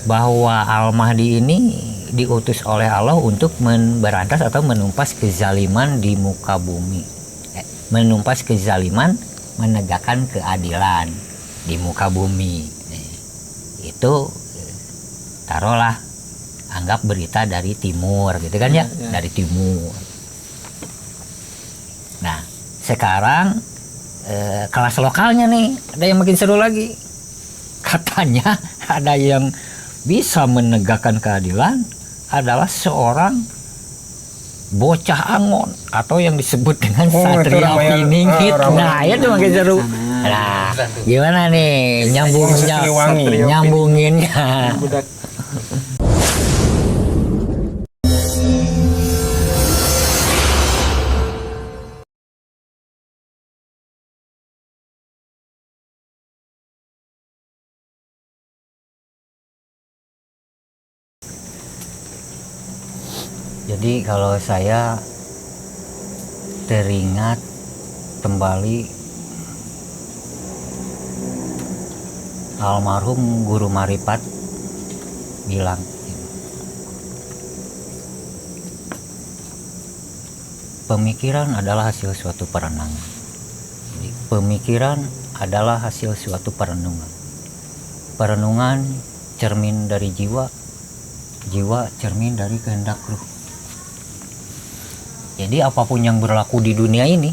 bahwa Al-Mahdi ini diutus oleh Allah untuk memberantas atau menumpas kezaliman di muka bumi. Menumpas kezaliman, menegakkan keadilan di muka bumi. Itu taruhlah anggap berita dari timur gitu kan ya, dari timur. Nah, sekarang kelas lokalnya nih ada yang makin seru lagi. Katanya ada yang bisa menegakkan keadilan adalah seorang bocah Angon atau yang disebut dengan Satria Piningit. Nah, itu makin seru. Nah, gimana nih nyambunginnya? Jadi kalau saya teringat kembali almarhum Guru Maripat bilang, pemikiran adalah hasil suatu perenangan. Jadi, pemikiran adalah hasil suatu perenungan. Perenungan cermin dari jiwa, jiwa cermin dari kehendak ruh. Jadi apapun yang berlaku di dunia ini,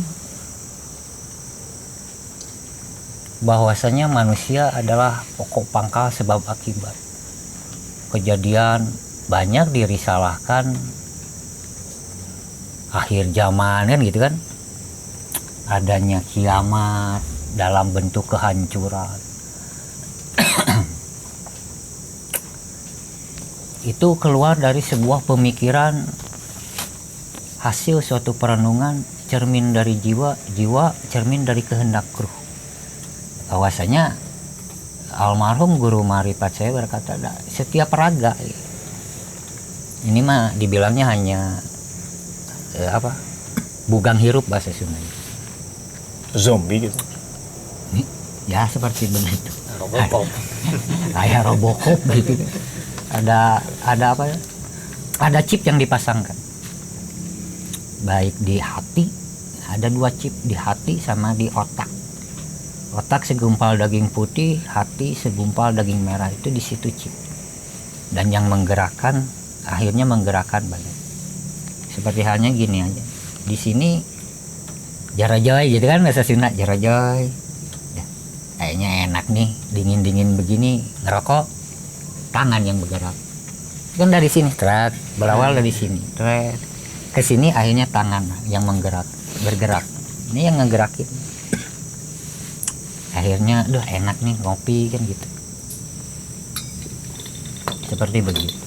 bahwasanya manusia adalah pokok pangkal sebab akibat. Kejadian banyak dirisalahkan akhir zaman kan gitu kan. Adanya kiamat dalam bentuk kehancuran. Itu keluar dari sebuah pemikiran hasil suatu perenungan, cermin dari jiwa, jiwa cermin dari kehendak ruh. Bahwasanya almarhum Guru Maripat saya berkata, setiap raga ini mah dibilangnya hanya bugang hirup bahasa Sundanya. Zombie gitu. Ya seperti begitu. Robocop. Kayak Robocop gitu. Ada apa ya? Ada chip yang dipasangkan. Baik di hati, ada 2 chip di hati sama di otak. Otak segumpal daging putih, hati segumpal daging merah, itu di situ chip. Dan yang menggerakkan, akhirnya menggerakkan badan. Seperti halnya gini aja. Di sini jarajoy gitu kan bahasa Sunda, jarajoy. Ya, kayaknya enak nih, dingin-dingin begini, ngerokok, tangan yang bergerak. Kan dari sini, berawal dari sini, ke sini akhirnya tangan yang bergerak. Ini yang ngegerakin. Akhirnya, enak nih ngopi kan gitu. Seperti begitu.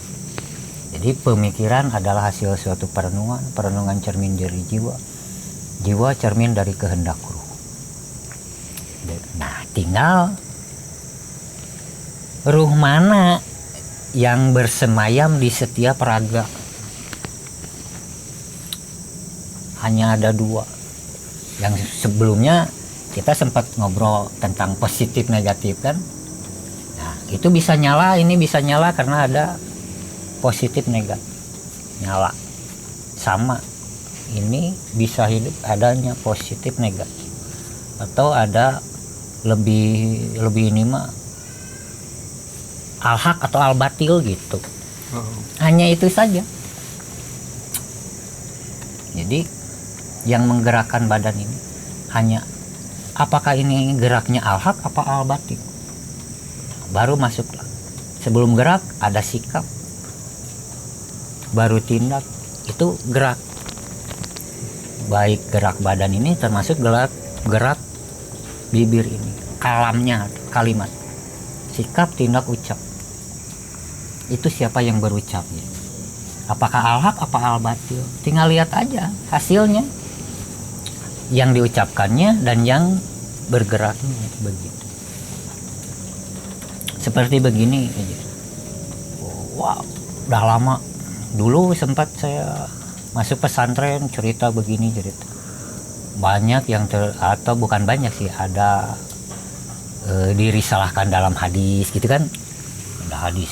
Jadi pemikiran adalah hasil suatu perenungan, perenungan cermin dari jiwa, jiwa cermin dari kehendak ruh. Nah, tinggal ruh mana yang bersemayam di setiap raga. Hanya ada 2. Yang sebelumnya kita sempat ngobrol tentang positif negatif kan. Nah, itu bisa nyala, ini bisa nyala karena ada positif negatif. Nyala. Sama. Ini bisa hidup adanya positif negatif. Atau ada lebih ini mah al-haq atau al-batil gitu. Hanya itu saja. Jadi yang menggerakkan badan ini hanya apakah ini geraknya al-haq apa al-batil. Baru masuklah. Sebelum gerak ada sikap, baru tindak, itu gerak. Baik gerak badan ini termasuk gerak bibir ini, kalamnya, kalimat, sikap, tindak, ucap. Itu siapa yang berucap ya? Apakah al-haq apa al-batil? Tinggal lihat aja hasilnya. Yang diucapkannya dan yang bergeraknya begitu. Seperti begini aja. Wow, udah lama. Dulu sempat saya masuk pesantren cerita begini cerita. Banyak yang atau bukan banyak sih, ada dirisalahkan dalam hadis gitu kan. Ada hadis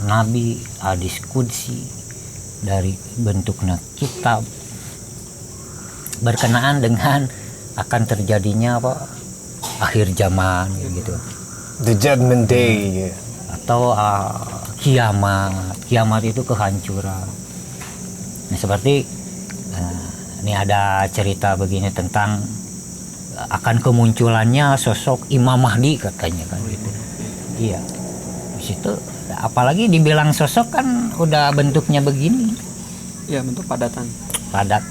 nabi, hadis qudsi, dari bentuknya kitab, berkenaan dengan akan terjadinya akhir zaman gitu, The Judgment Day. atau kiamat itu kehancuran. Nah, seperti ini ada cerita begini tentang akan kemunculannya sosok Imam Mahdi katanya kan gitu. Iya, di situ apalagi dibilang sosok kan udah bentuknya begini. Ya, bentuk padatan. Padat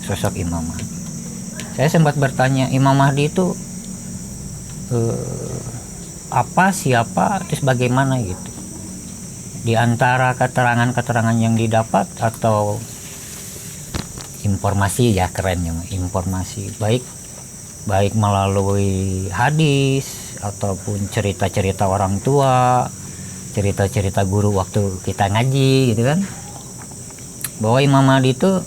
sosok Imam Mahdi. Saya sempat bertanya, Imam Mahdi itu apa, siapa, terus bagaimana gitu. Di antara keterangan-keterangan yang didapat atau informasi, ya kerennya informasi, baik melalui hadis ataupun cerita-cerita orang tua, cerita-cerita guru waktu kita ngaji gitu kan, bahwa Imam Mahdi itu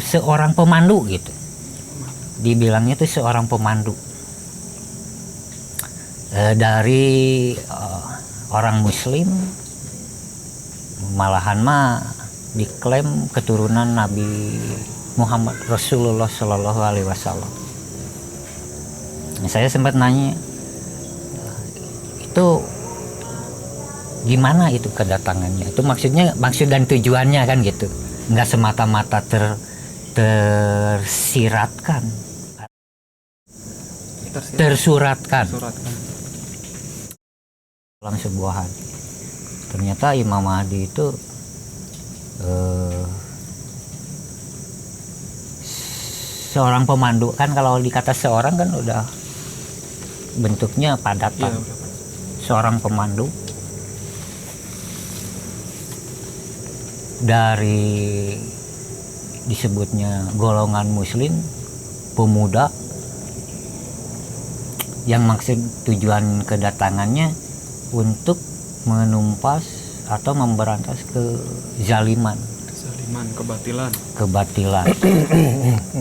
seorang pemandu gitu. Dibilangnya itu seorang pemandu dari orang Muslim, malahan diklaim keturunan Nabi Muhammad Rasulullah Shallallahu Alaihi Wasallam. Saya sempat nanya, itu gimana itu kedatangannya? Itu maksud dan tujuannya kan gitu, nggak semata-mata tersuratkan dalam sebuah hadis. Ternyata Imam Mahdi itu seorang pemandu kan, kalau dikata seorang kan udah bentuknya padatan. Ya, seorang pemandu dari disebutnya golongan muslim, pemuda yang maksud tujuan kedatangannya untuk menumpas atau memberantas kezaliman, kebatilan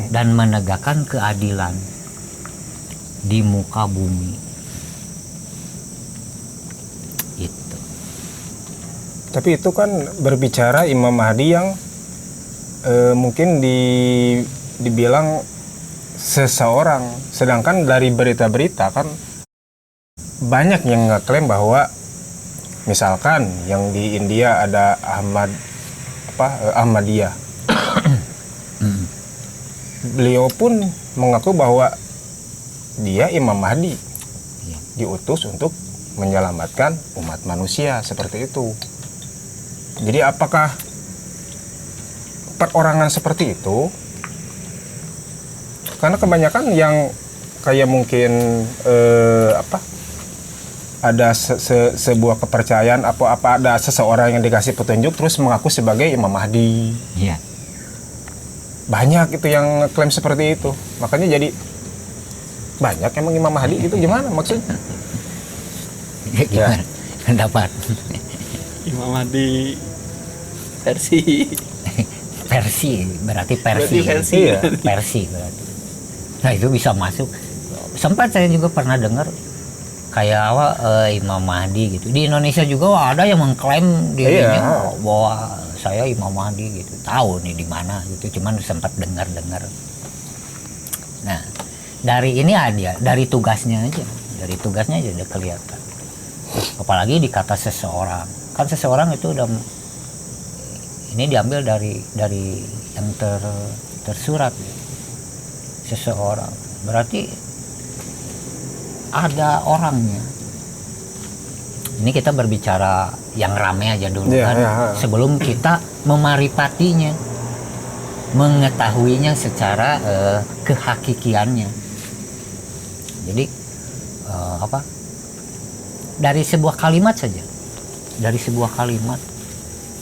dan menegakkan keadilan di muka bumi. Itu. Tapi itu kan berbicara Imam Mahdi yang mungkin dibilang seseorang, sedangkan dari berita-berita kan banyak yang ngeklaim bahwa misalkan yang di India ada Ahmadiyah. Beliau pun mengaku bahwa dia Imam Mahdi, diutus untuk menyelamatkan umat manusia, seperti itu. Jadi apakah perorangan seperti itu? Karena kebanyakan yang kayak mungkin ada sebuah kepercayaan apa ada seseorang yang dikasih petunjuk terus mengaku sebagai Imam Mahdi. Iya. Banyak itu yang klaim seperti itu. Makanya jadi banyak emang Imam Mahdi itu gimana maksudnya? Gimana pendapat? Imam Mahdi versi berarti iya. versi berarti. Nah, itu bisa masuk. Sempat saya juga pernah dengar kayak Imam Mahdi gitu. Di Indonesia juga ada yang mengklaim dirinya bahwa saya Imam Mahdi gitu. Tahu nih di mana gitu, cuman sempat dengar-dengar. Nah, dari ini aja, dari tugasnya aja udah kelihatan. Apalagi dikata seseorang. Kan seseorang itu udah ini diambil dari yang tersurat. Seseorang berarti ada orangnya. Ini kita berbicara yang ramai aja dulu kan, sebelum kita memaripatinya, mengetahuinya secara kehakikiannya. Jadi dari sebuah kalimat saja,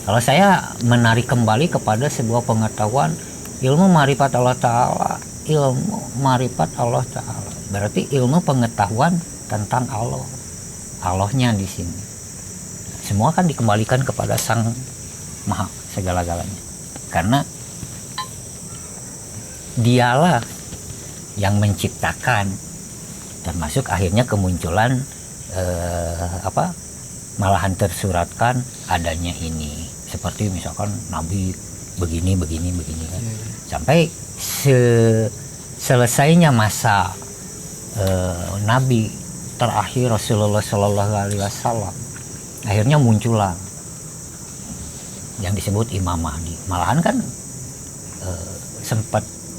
kalau saya menarik kembali kepada sebuah pengetahuan ilmu marifat Allah Ta'ala, berarti ilmu pengetahuan tentang Allahnya di sini. Semua kan dikembalikan kepada Sang Maha segala-galanya, karena dialah yang menciptakan, termasuk akhirnya kemunculan malahan tersuratkan adanya ini, seperti misalkan Nabi begini kan. Sampai selesainya masa Nabi terakhir Rasulullah Shallallahu Alaihi Wasallam, akhirnya muncullah yang disebut Imam Mahdi. Malahan kan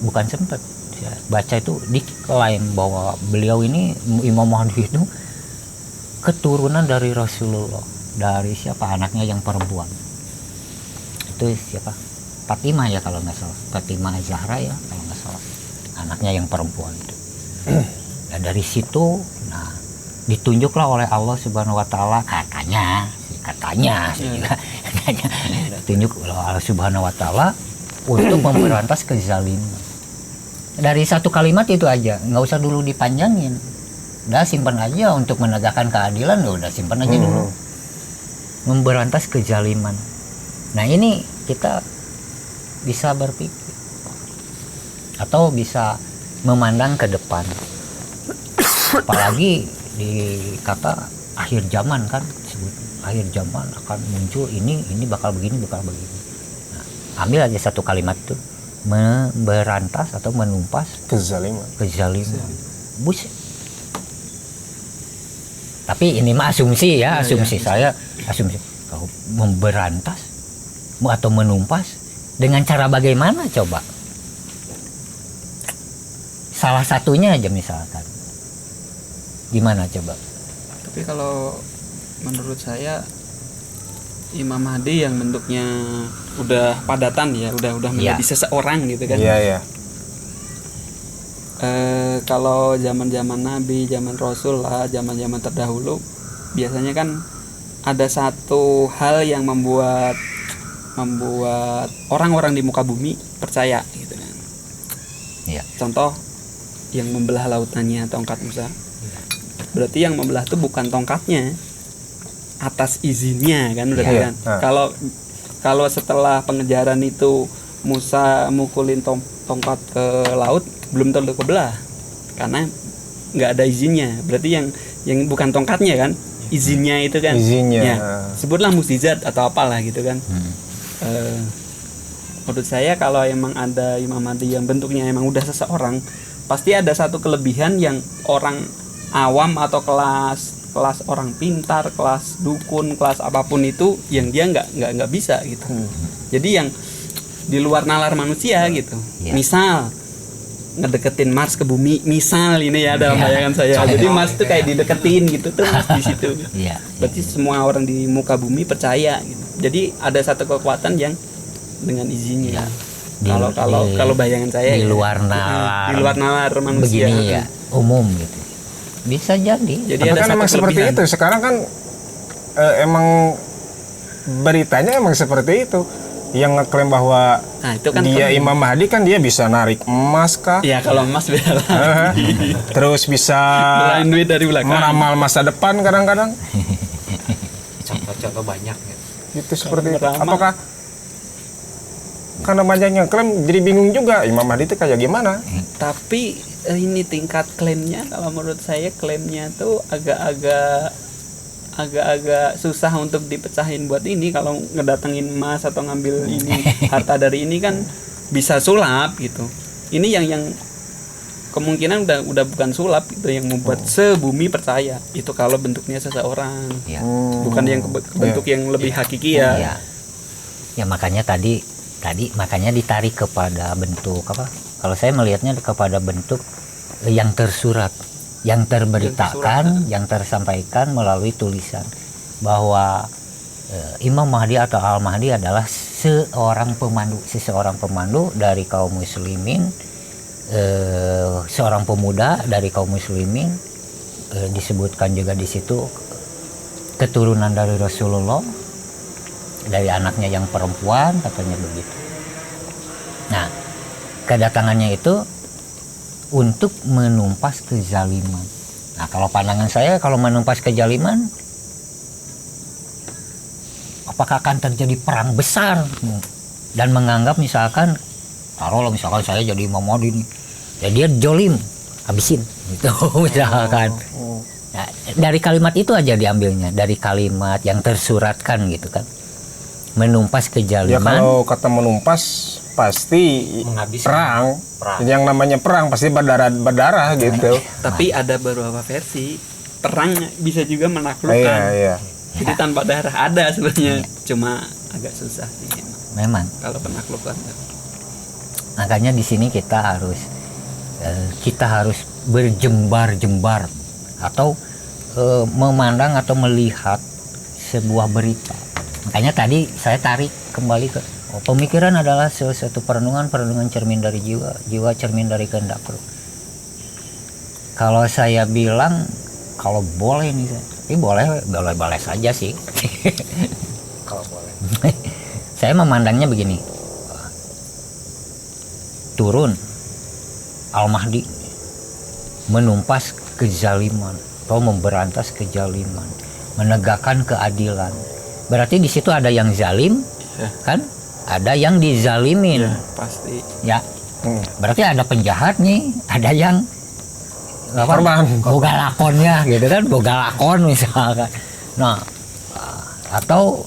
bukan sempat ya, baca itu diklaim bahwa beliau ini Imam Mahdi itu keturunan dari Rasulullah, dari siapa, anaknya yang perempuan itu siapa, Fatimah ya kalau nggak salah, Fatimah Zahra ya kalau nggak salah, anaknya yang perempuan itu. Dan dari situ nah ditunjuklah oleh Allah Subhanahu Wa Taala, katanya ditunjuk oleh Allah Subhanahu Wa Taala untuk memberantas kezaliman. Dari satu kalimat itu aja, nggak usah dulu dipanjangin, udah simpan aja untuk menegakkan keadilan, udah simpan aja dulu. Memberantas kezaliman. Nah ini kita bisa berpikir atau bisa memandang ke depan, apalagi di kata akhir zaman kan, akhir zaman akan muncul ini bakal begini. Nah, ambil aja satu kalimat tuh, memberantas atau menumpas Kezaliman. Buset. Tapi ini mah asumsi ya, asumsi kalau memberantas atau menumpas dengan cara bagaimana coba? Salah satunya aja misalkan, gimana coba? Tapi kalau menurut saya Imam Mahdi yang bentuknya udah padatan ya, udah menjadi seseorang gitu kan. Iya. Kalau zaman-zaman Nabi, zaman Rasul lah, zaman-zaman terdahulu, biasanya kan ada satu hal yang membuat orang-orang di muka bumi percaya gitu kan. Iya. Contoh yang membelah lautannya tongkat Musa. Berarti yang membelah itu bukan tongkatnya, atas izinnya kan berarti kan. Kalau setelah pengejaran itu Musa mukulin tongkat ke laut, belum tentu kebelah karena nggak ada izinnya. Berarti yang bukan tongkatnya kan, izinnya itu kan. Izinnya. Ya, sebutlah mukjizat atau apalah gitu kan. Menurut saya kalau emang ada Imam Mahdi yang bentuknya emang udah seseorang, pasti ada satu kelebihan yang orang awam atau kelas orang pintar, kelas dukun, kelas apapun itu yang dia nggak bisa gitu. Jadi yang di luar nalar manusia gitu. Misal ngedeketin Mars ke bumi, misal ini ya dalam bayangan saya. Jadi Mars itu kayak dideketin gitu tuh Mars di situ. Berarti semua orang di muka bumi percaya gitu. Jadi ada satu kekuatan yang dengan izinnya. Kalau bayangan saya di luar nalar, di luar nalar manusia begini ya, umum gitu. Bisa jadi. Jadi tapi ada kan satu emang seperti kelebihan. itu. Sekarang kan emang beritanya emang seperti itu. Yang ngeklaim bahwa itu kan dia Imam Mahdi kan dia bisa narik emas kah? Ya kalau emas beda lah. Terus bisa Belain duit dari belakang. meramal masa depan kadang-kadang. Contoh-contoh banyak ya. Itu seperti itu. Meramal. Apakah karena banyaknya klaim jadi bingung juga Imam Mahdi itu kayak gimana? Tapi ini tingkat klaimnya, kalau menurut saya klaimnya tuh agak-agak susah untuk dipecahin buat ini. Kalau ngedatengin emas atau ngambil ini harta dari ini kan bisa sulap gitu. Ini yang kemungkinan udah bukan sulap gitu, yang membuat sebumi percaya itu kalau bentuknya seseorang, bukan yang bentuk yang lebih hakiki ya. Ya makanya tadi makanya ditarik kepada bentuk apa? Kalau saya melihatnya kepada bentuk yang tersurat, yang terberitakan, yang tersampaikan melalui tulisan bahwa Imam Mahdi atau Al-Mahdi adalah seseorang pemandu dari kaum muslimin, seorang pemuda dari kaum muslimin, disebutkan juga di situ keturunan dari Rasulullah, dari anaknya yang perempuan katanya begitu. Nah, kedatangannya itu untuk menumpas kezaliman. Nah, kalau pandangan saya, kalau menumpas kezaliman, apakah akan terjadi perang besar dan menganggap misalkan, taruhlah misalkan saya jadi Imam Mahdi nih, ya dia jolim, habisin gitu misalkan. Nah, dari kalimat itu aja diambilnya, dari kalimat yang tersuratkan gitu kan. Menumpas Ya kejaliman. kalau kata menumpas pasti Menghabiskan. perang. Yang namanya perang pasti berdarah gitu. Tapi ada beberapa versi perang bisa juga menaklukkan. Iya. Jadi tanpa darah ada sebenarnya, cuma agak susah sih emang. Memang. Kalau penaklukan. Makanya di sini kita harus berjembar-jembar atau memandang atau melihat sebuah berita. Makanya tadi saya tarik kembali ke pemikiran adalah suatu perenungan cermin dari jiwa cermin dari kehendak roh. Kalau saya bilang kalau boleh nih, tapi boleh saja sih. Kalau boleh. Saya memandangnya begini. Turun Al-Mahdi menumpas kezaliman atau memberantas kezaliman, menegakkan keadilan. Berarti di situ ada yang zalim, kan? Ada yang dizalimin. Ya, pasti. Ya. Berarti ada penjahat nih, ada yang Korban. boga lakonnya gitu kan, boga lakon misalkan. Nah, atau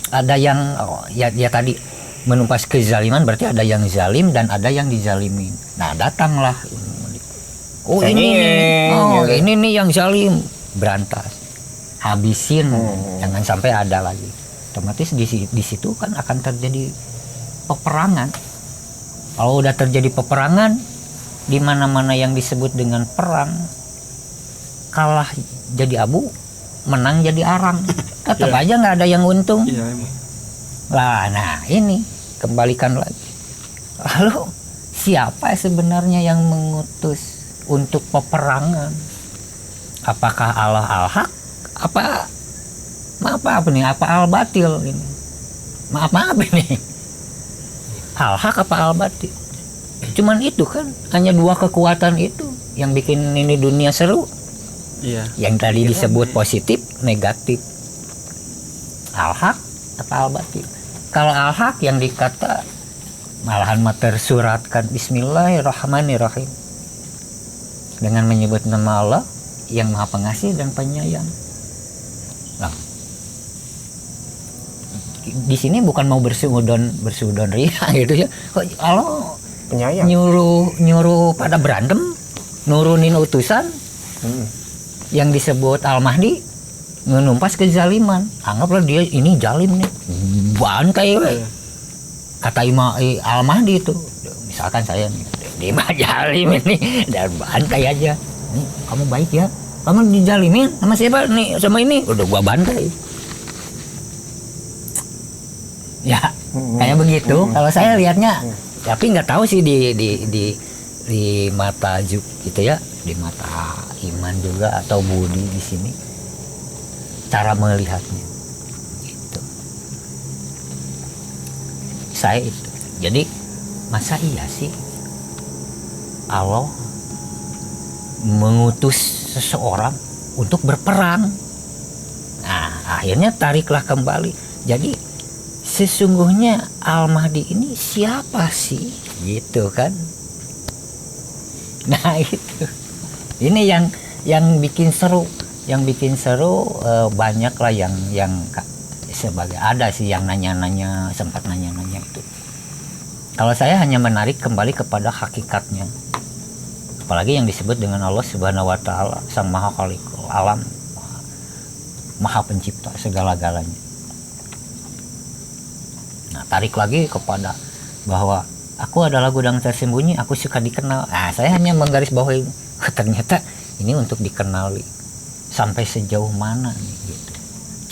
ada yang ya tadi menumpas kezaliman, berarti ada yang zalim dan ada yang dizalimin. Nah, datanglah ini nih yang zalim, berantas, habisin, jangan sampai ada lagi. Otomatis di situ kan akan terjadi peperangan. Kalau udah terjadi peperangan, di mana-mana yang disebut dengan perang, kalah jadi abu, menang jadi arang, tetap aja nggak ada yang untung. Iya emang. Lah, nah ini kembalikan lagi. Lalu siapa sebenarnya yang mengutus untuk peperangan? Apakah Allah al-haq? Apa nih? Apa al-batil ini? Maaf ini. Al-haq apa al-batil? Cuman itu kan, hanya dua kekuatan itu yang bikin ini dunia seru. Iya. Yang tadi disebut positif, negatif. Al-haq apa al-batil? Kalau al-haq yang dikata malahan tersuratkan Bismillahirrahmanirrahim, dengan menyebut nama Allah yang Maha Pengasih dan Penyayang. Nah, di sini bukan mau bersudon ria gitu ya. Kok Allah Penyayang. nyuruh pada berantem, nurunin utusan yang disebut Al-Mahdi menumpas kezaliman. Anggaplah dia ini zalim nih, bantai we. Kata Al-Mahdi itu, misalkan saya nih, dia zalim ini dan bantai aja. Nih, kamu baik ya, kamu dijalimin sama siapa nih, sama ini, udah gua bantai. Ya, kayak begitu. Kalau saya lihatnya, tapi nggak tahu sih di mata gitu ya, di mata iman juga atau budi di sini cara melihatnya. Gitu. Saya itu. Jadi masa iya sih Allah mengutus seseorang untuk berperang? Nah, akhirnya tariklah kembali. Jadi sesungguhnya Al-Mahdi ini siapa sih? Gitu kan. Nah, itu. Ini yang bikin seru. Yang bikin seru banyak lah yang sebagai ada sih yang nanya-nanya, sempat nanya-nanya itu. Kalau saya hanya menarik kembali kepada hakikatnya. Apalagi yang disebut dengan Allah Subhanahu wa taala, Sang Maha Khaliqul Alam, Maha Pencipta segala-galanya. Nah, tarik lagi kepada bahwa aku adalah gudang tersembunyi, aku suka dikenal. Nah, saya hanya menggarisbawahi ternyata ini untuk dikenali. Sampai sejauh mana nih gitu.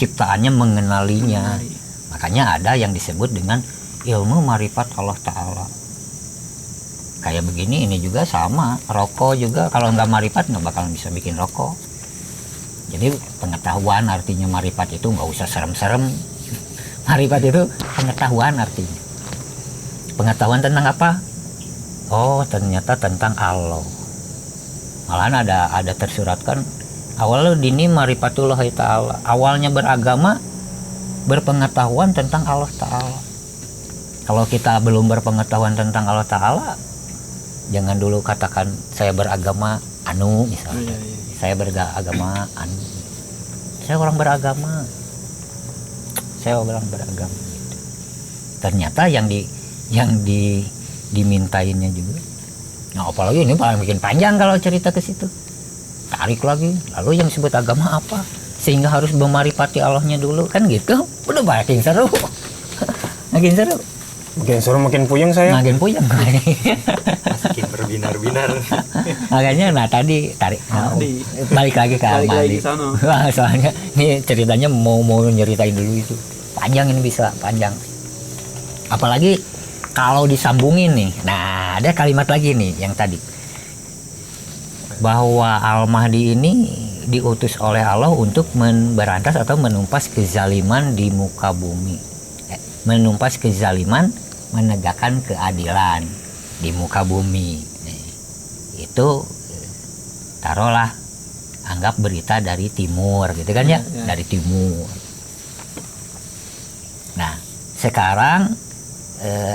Ciptaannya mengenalinya. Makanya ada yang disebut dengan ilmu marifat Allah Ta'ala. Kayak begini ini juga sama. Rokok juga kalau nggak marifat nggak bakal bisa bikin rokok. Jadi pengetahuan artinya marifat itu nggak usah serem-serem. Marifat itu pengetahuan artinya. Pengetahuan tentang apa? Oh, ternyata tentang Allah. Malahan ada tersuratkan awalnya dini marifatullah ta'ala. Awalnya beragama berpengetahuan tentang Allah Ta'ala. Kalau kita belum berpengetahuan tentang Allah Ta'ala, jangan dulu katakan saya beragama misalnya. saya beragamaan, saya orang beragama, ternyata yang dimintainnya juga. Nah apalagi ini paling bikin panjang kalau cerita ke situ, tarik lagi, lalu yang disebut agama apa, sehingga harus memaripati Allahnya dulu kan gitu. Udah makin seru. Makin seru, makin puyeng saya. makin puyeng. Makin berbinar-binar. Makanya nah tadi tarik balik lagi ke Balik lagi Almadi. ke sono. Wah, soalnya ini ceritanya mau nyeritain dulu itu panjang, ini bisa panjang, apalagi kalau disambungin nih. Nah ada kalimat lagi nih yang tadi, bahwa Al-Mahdi ini diutus oleh Allah untuk memberantas atau menumpas kezaliman di muka bumi, menumpas kezaliman, menegakkan keadilan di muka bumi. Itu taruhlah, anggap berita dari timur gitu kan ya, dari timur. Nah sekarang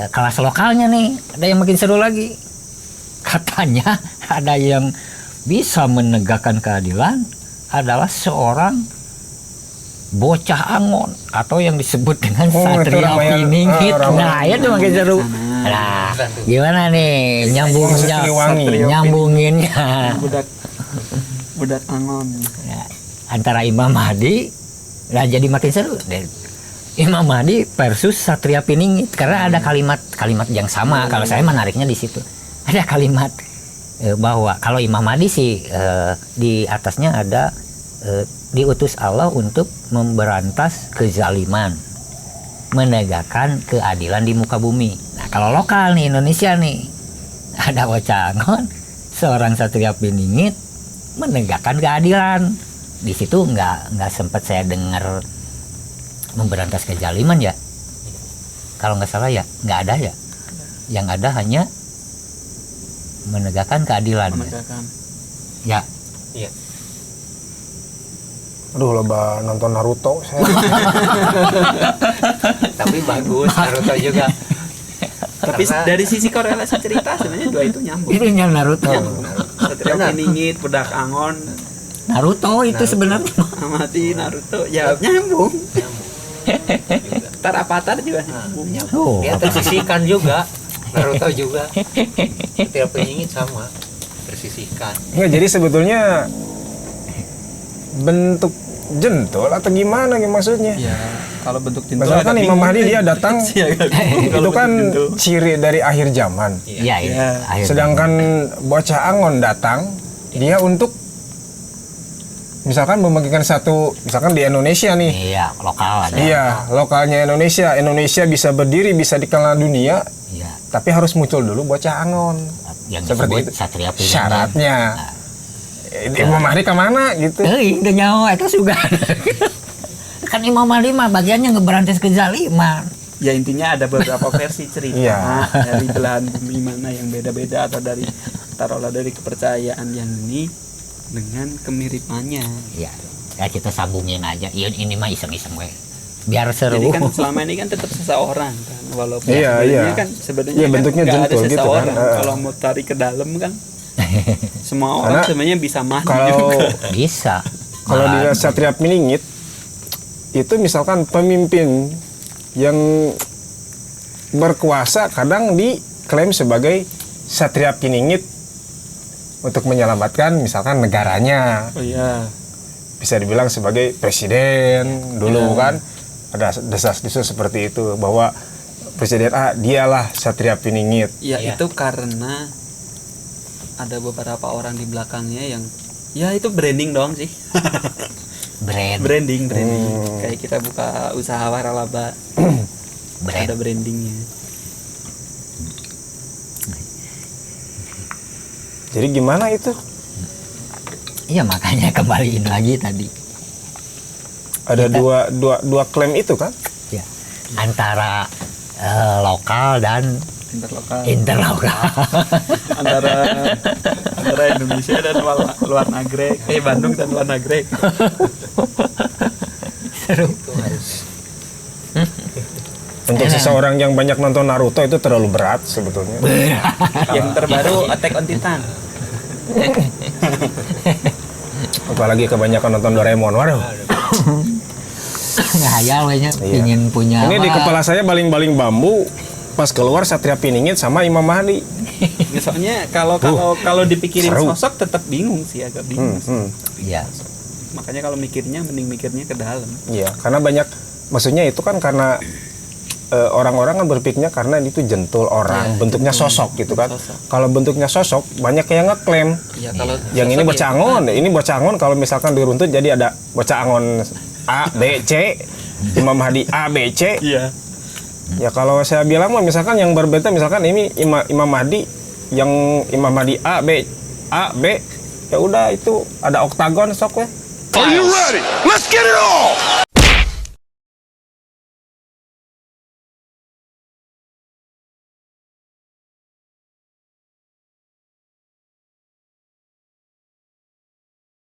kelas lokalnya nih ada yang makin seru lagi. Katanya ada yang bisa menegakkan keadilan adalah seorang bocah Angon atau yang disebut dengan Satria Piningit. Nah itu makin seru. Nah gimana nih nyambunginnya budak Angon. ya, antara Imam Mahdi, nah jadi makin seru. Imam Mahdi versus Satria Piningit, karena ada kalimat yang sama. Kalau saya menariknya di situ ada kalimat bahwa kalau Imam Mahdi sih di atasnya ada diutus Allah untuk memberantas kezaliman, menegakkan keadilan di muka bumi. Nah kalau lokal nih Indonesia nih ada bocah Angon, seorang Satria Piningit menegakkan keadilan. Di situ nggak sempat saya dengar memberantas kezaliman ya, kalau nggak salah ya, nggak ada ya. Yang ada hanya menegakkan keadilan. Ya. Iya. Aduh loba nonton Naruto saya. Tapi bagus Naruto juga. Tapi dari sisi korelasi cerita sebenarnya dua itu nyambung. Itu yang Naruto. Satria Piningit, budak Angon, Naruto itu sebenarnya. amati Naruto, ya nyambung. Ntar Avatar juga nyambung. Oh, Dia tersisihkan juga. Naruto juga. Setiap Piningit sama. Tersisihkan. Nggak, jadi sebetulnya bentuk jentol atau gimana maksudnya? Ya, kalau bentuk jentol Misalkan agak Imam bingung. Mahdi dia datang, Iya, agak bingung kalau itu kan bentuk jentol. ciri dari akhir zaman. iya. Akhirnya. Sedangkan bocah Angon datang, dia untuk misalkan membagikan satu, misalkan di Indonesia nih. Iya, lokal aja. Iya, lokalnya Indonesia. Indonesia bisa berdiri, bisa dikenal dunia, Iya. tapi harus muncul dulu bocah Angon. Yang Seperti disebut itu. Satria Piningit. Syaratnya. Imam Mahdi kemana gitu? Udah nyawa itu juga. Kan Imam Mahdi mah bagiannya ngeberantas kezaliman. Ya intinya ada beberapa versi cerita Iya. dari belahan bumi mana yang beda-beda, atau dari taruhlah dari kepercayaan yang ini dengan kemiripannya. Iya. Ya kita sambungin aja. Iya ini mah iseng-iseng we. Biar seru. Jadi kan selama ini kan tetap seseorang kan, walaupun Iya, sebenarnya iya. kan sebenarnya Iya, kan bentuknya nggak ada jentol gitu kan. seseorang. Kalau mau tarik ke dalam kan semua orang Karena sebenarnya bisa maju Kalau juga. Bisa. kalau di Malah- Satria Piningit itu misalkan pemimpin yang berkuasa kadang diklaim sebagai Satria Piningit untuk menyelamatkan misalkan negaranya, Oh iya. bisa dibilang sebagai presiden dulu kan ada desas-desus seperti itu bahwa presiden dialah Satria Piningit. Ya Iya. itu karena ada beberapa orang di belakangnya yang ya itu branding doang sih. branding kayak kita buka usaha waralaba ada brandingnya. Jadi gimana itu? Iya makanya kembaliin lagi tadi. Ada dua klaim itu kan? Ya. Antara lokal dan Interlokal. interlokal. antara Indonesia dan luar nagrek, Bandung dan luar nagrek. Seru. Itu harus Untuk seseorang yang banyak nonton Naruto itu terlalu berat sebetulnya. Yang terbaru Attack on Titan. apalagi kebanyakan nonton Doraemon. Waduh. Ngayal we nya Iya. pingin punya Ini di apa. kepala saya baling-baling bambu pas keluar Satria Piningit sama Imam Mahdi. Ya, soalnya kalau dipikirin seru. sosok tetap bingung sih, agak bingung sih. Iya. Makanya kalau mikirnya mending mikirnya ke dalam. Iya, karena banyak, maksudnya itu kan karena orang-orang kan berpikirnya karena itu jentul orang, Iya, bentuknya jentul. sosok gitu kan. Sosok. Kalau bentuknya sosok banyak yang ngeklaim. Ya kalau Yang ini sosok bocah ya, angon, ini bocah angon kalau misalkan diruntut jadi ada bocah angon A, B, C, Imam Mahdi A, B, C. Iya. Ya kalau saya bilang mah misalkan yang berbeda misalkan ini Imam Mahdi, yang Imam Mahdi A, B, ya udah itu ada oktagon sok we. Are you ready? Let's get it on!